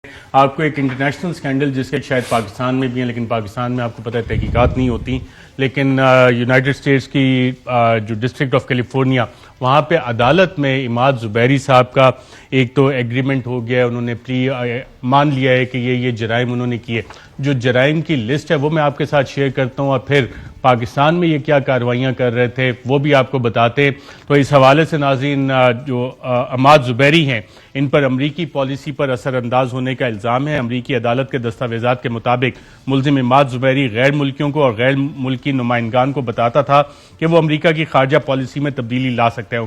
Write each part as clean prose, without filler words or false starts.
آپ کو ایک انٹرنیشنل سکینڈل جس کے شاید پاکستان میں بھی ہیں، لیکن پاکستان میں آپ کو پتہ ہے تحقیقات نہیں ہوتی، لیکن یونائٹڈ اسٹیٹس کی جو ڈسٹرکٹ آف کیلیفورنیا وہاں پہ عدالت میں عماد زبیری صاحب کا ایک تو ایگریمنٹ ہو گیا ہے، انہوں نے پلی مان لیا ہے کہ یہ جرائم انہوں نے کیے. جو جرائم کی لسٹ ہے وہ میں آپ کے ساتھ شیئر کرتا ہوں، اور پھر پاکستان میں یہ کیا کارروائیاں کر رہے تھے وہ بھی آپ کو بتاتے. تو اس حوالے سے ناظرین، جو عماد زبیری ہیں ان پر امریکی پالیسی پر اثر انداز ہونے کا الزام ہے. امریکی عدالت کے دستاویزات کے مطابق ملزم عماد زبیری غیر ملکیوں کو اور غیر ملکی نمائندگان کو بتاتا تھا کہ وہ امریکہ کی خارجہ پالیسی میں تبدیلی لا سکتا ہے.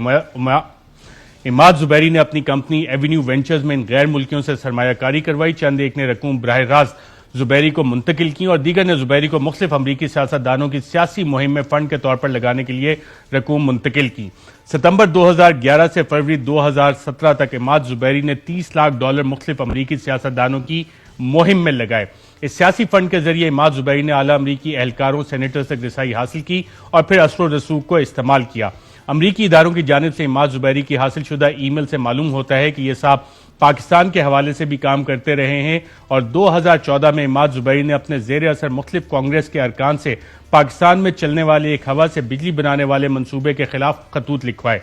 عماد زبیری نے اپنی کمپنی ایونیو وینچرز میں ان غیر ملکیوں سے سرمایہ کاری کروائی. چند ایک نے رقوم براہ راست زبیری کو منتقل کی اور دیگر نے زبیری کو مختلف امریکی سیاستدانوں کی سیاسی مہم میں فنڈ کے طور پر لگانے کے لیے رقوم منتقل کی. ستمبر 2011 سے فروری 2017 تک عماد زبیری نے $30 لاکھ مختلف امریکی سیاستدانوں کی مہم میں لگائے. اس سیاسی فنڈ کے ذریعے عماد زبیری نے اعلیٰ امریکی اہلکاروں سینیٹرز تک رسائی حاصل کی اور پھر اثر و رسوخ کو استعمال کیا. امریکی اداروں کی جانب سے عماد زبیری کی حاصل شدہ ای میل سے معلوم ہوتا ہے کہ یہ صاحب پاکستان کے حوالے سے بھی کام کرتے رہے ہیں، اور 2014 میں عماد زبیری نے اپنے زیر اثر مختلف کانگریس کے ارکان سے پاکستان میں چلنے والے ایک ہوا سے بجلی بنانے والے منصوبے کے خلاف خطوط لکھوائے.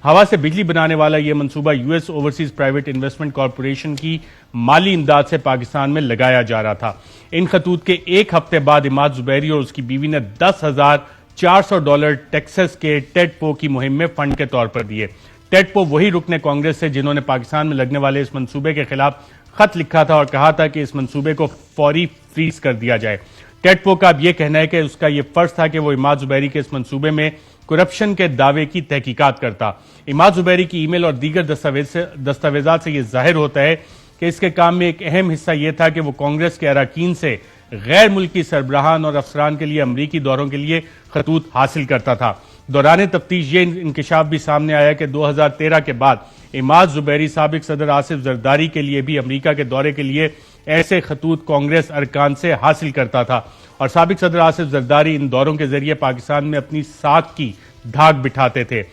ہوا سے بجلی بنانے والا یہ منصوبہ U S overseas private investment corporation کی مالی امداد سے پاکستان میں لگایا جا رہا تھا. ان خطوط کے ایک ہفتے بعد عماد زبیری اور اس کی بیوی نے $10,400 ٹیکساس کے ٹیڈ-پو کی مہم میں فنڈ کے طور پر دیے. ٹیڈ-پو وہی رکن کانگریس سے جنہوں نے پاکستان میں لگنے والے اس منصوبے کے خلاف خط لکھا تھا اور کہا تھا کہ اس منصوبے کو فوری فریز کر دیا جائے. ٹیڈ-پو کا اب یہ کہنا ہے کہ اس کا یہ فرض تھا کہ وہ عماد زبیری کے اس منصوبے میں کرپشن کے دعوے کی تحقیقات کرتا. عماد زبیری کی ای میل اور دیگر دستاویزات سے یہ ظاہر ہوتا ہے کہ اس کے کام میں ایک اہم حصہ یہ تھا کہ وہ کانگریس کے اراکین سے غیر ملکی سربراہان اور افسران کے لیے امریکی دوروں کے لیے خطوط حاصل کرتا تھا. دوران تفتیش یہ انکشاف بھی سامنے آیا کہ 2013 کے بعد عماد زبیری سابق صدر آصف زرداری کے لیے بھی امریکہ کے دورے کے لیے ایسے خطوط کانگریس ارکان سے حاصل کرتا تھا، اور سابق صدر آصف زرداری ان دوروں کے ذریعے پاکستان میں اپنی ساکھ کی دھاک بٹھاتے تھے.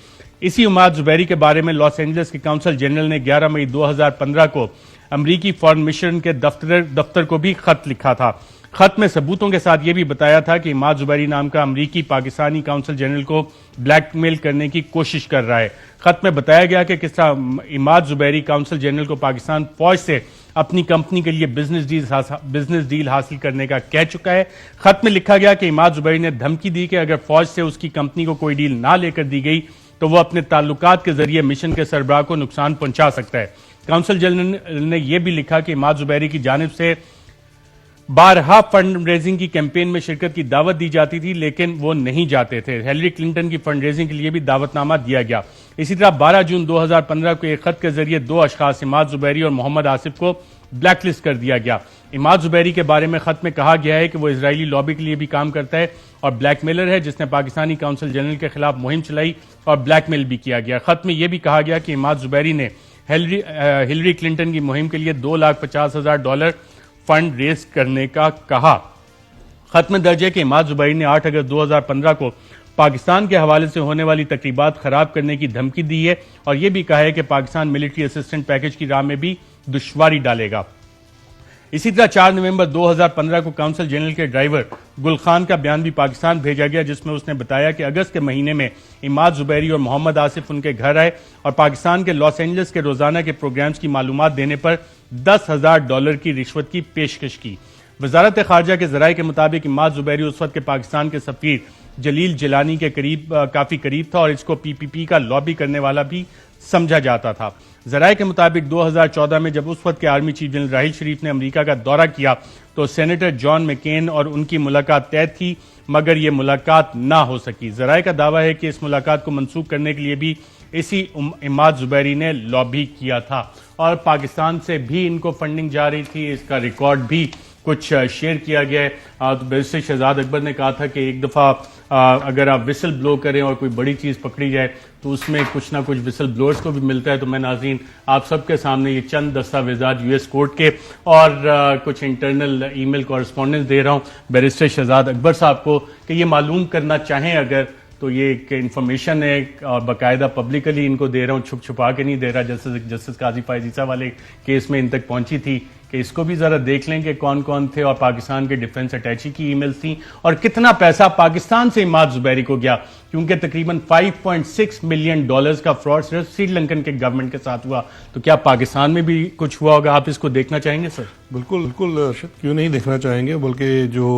اسی عماد زبیری کے بارے میں لاس اینجلس کے کونسل جنرل نے 11 مئی 2015 کو امریکی فارن مشن کے دفتر کو بھی خط لکھا تھا. خط میں ثبوتوں کے ساتھ یہ بھی بتایا تھا کہ عماد زبیری نام کا امریکی پاکستانی کونسل جنرل کو بلیک میل کرنے کی کوشش کر رہا ہے. خط میں بتایا گیا کہ کس طرح عماد زبیری کونسل جنرل کو پاکستان فوج سے اپنی کمپنی کے لیے بزنس ڈیل حاصل کرنے کا کہہ چکا ہے. خط میں لکھا گیا کہ عماد زبیری نے دھمکی دی کہ اگر فوج سے اس کی کمپنی کو کوئی ڈیل نہ لے کر دی گئی تو وہ اپنے تعلقات کے ذریعے مشن کے سربراہ کو نقصان پہنچا سکتا ہے. کونسل جنرل نے یہ بھی لکھا کہ عماد زبیری کی جانب سے بارہا فنڈ ریزنگ کی کیمپین میں شرکت کی دعوت دی جاتی تھی، لیکن وہ نہیں جاتے تھے. ہیلری کلنٹن کی فنڈ ریزنگ کے لیے بھی دعوت نامہ دیا گیا. اسی طرح 12 جون 2015 کو ایک خط کے ذریعے 2 اشخاص عماد زبیری اور محمد آصف کو بلیک لسٹ کر دیا گیا. عماد زبیری کے بارے میں خط میں کہا گیا ہے کہ وہ اسرائیلی لابی کے لیے بھی کام کرتا ہے اور بلیک میلر ہے جس نے پاکستانی کونسل جنرل کے خلاف مہم چلائی اور بلیک میل بھی کیا گیا. خط میں یہ بھی کہا گیا کہ عماد زبیری نے ہیلری کلنٹن کی مہم کے لیے $2,50,000 فنڈ ریز کرنے کا کہا. خط میں درج ہے کہ عماد زبیری نے 8 اگست 2015 کو پاکستان کے حوالے سے ہونے والی تقریبات خراب کرنے کی دھمکی دی ہے اور یہ بھی کہا ہے کہ پاکستان ملٹری اسسٹنٹ پیکج کی راہ میں بھی دشواری ڈالے گا. اسی طرح 4 نومبر 2015 کو کونسل جنرل کے ڈرائیور گل خان کا بیان بھی پاکستان بھیجا گیا، جس میں اس نے بتایا کہ اگست کے مہینے میں عماد زبیری اور محمد آصف ان کے گھر آئے اور پاکستان کے لاس اینجلس کے روزانہ کے پروگرامز کی معلومات دینے پر $10,000 کی رشوت کی پیشکش کی. وزارت خارجہ کے ذرائع کے مطابق عماد زبیری اس وقت کے پاکستان کے سفیر جلیل جیلانی کے کافی قریب تھا اور اس کو پی پی پی کا لابی کرنے والا بھی سمجھا جاتا تھا. ذرائع کے مطابق 2014 میں جب اس وقت کے army chief general Raheel Sharif نے امریکہ کا دورہ کیا تو سینیٹر جان مکین اور ان کی ملاقات طے تھی، مگر یہ ملاقات نہ ہو سکی. ذرائع کا دعویٰ ہے کہ اس ملاقات کو منسوخ کرنے کے لیے بھی اسی عماد زبیری نے لابی کیا تھا اور پاکستان سے بھی ان کو فنڈنگ جا رہی تھی. اس کا ریکارڈ بھی کچھ شیئر کیا گیا ہے. بیرسٹر شہزاد اکبر نے کہا تھا کہ ایک دفعہ اگر آپ وسل بلو کریں اور کوئی بڑی چیز پکڑی جائے تو اس میں کچھ نہ کچھ وسل بلوئرز کو بھی ملتا ہے. تو میں ناظرین آپ سب کے سامنے یہ چند دستاویزات یو ایس کورٹ کے اور کچھ انٹرنل ای میل کورسپونڈنس دے رہا ہوں بیرسٹر شہزاد اکبر صاحب کو کہ یہ معلوم کرنا چاہیں اگر تو یہ ایک انفارمیشن ہے اور باقاعدہ پبلکلی ان کو دے رہا ہوں، چھپ چھپا کے نہیں دے رہا. جسٹس قاضی فائز عیسیٰ والے کیس میں ان تک پہنچی تھی کہ اس کو بھی ذرا دیکھ لیں کہ کون کون تھے اور پاکستان کے ڈیفنس اٹیچی کی ای میلز تھیں اور کتنا پیسہ پاکستان سے عماد زبیری کو گیا، کیونکہ تقریباً $5.6 ملین کا فراڈ صرف سری لنکن کے گورنمنٹ کے ساتھ ہوا. تو کیا پاکستان میں بھی کچھ ہوا ہوگا؟ آپ اس کو دیکھنا چاہیں گے سر؟ بالکل ارشد، کیوں نہیں دیکھنا چاہیں گے، بلکہ جو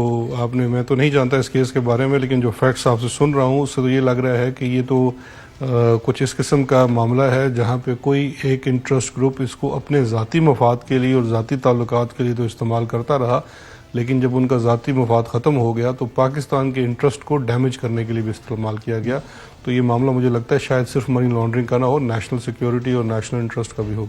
آپ نے، میں تو نہیں جانتا اس کیس کے بارے میں، لیکن جو فیکٹس آپ سے سن رہا ہوں اس سے تو یہ لگ رہا ہے کہ یہ تو کچھ اس قسم کا معاملہ ہے جہاں پہ کوئی ایک انٹرسٹ گروپ اس کو اپنے ذاتی مفاد کے لیے اور ذاتی تعلقات کے لیے تو استعمال کرتا رہا، لیکن جب ان کا ذاتی مفاد ختم ہو گیا تو پاکستان کے انٹرسٹ کو ڈیمیج کرنے کے لیے بھی استعمال کیا گیا. تو یہ معاملہ مجھے لگتا ہے شاید صرف منی لانڈرنگ کا نہ ہو، نیشنل سیکیورٹی اور نیشنل انٹرسٹ کا بھی ہوگا.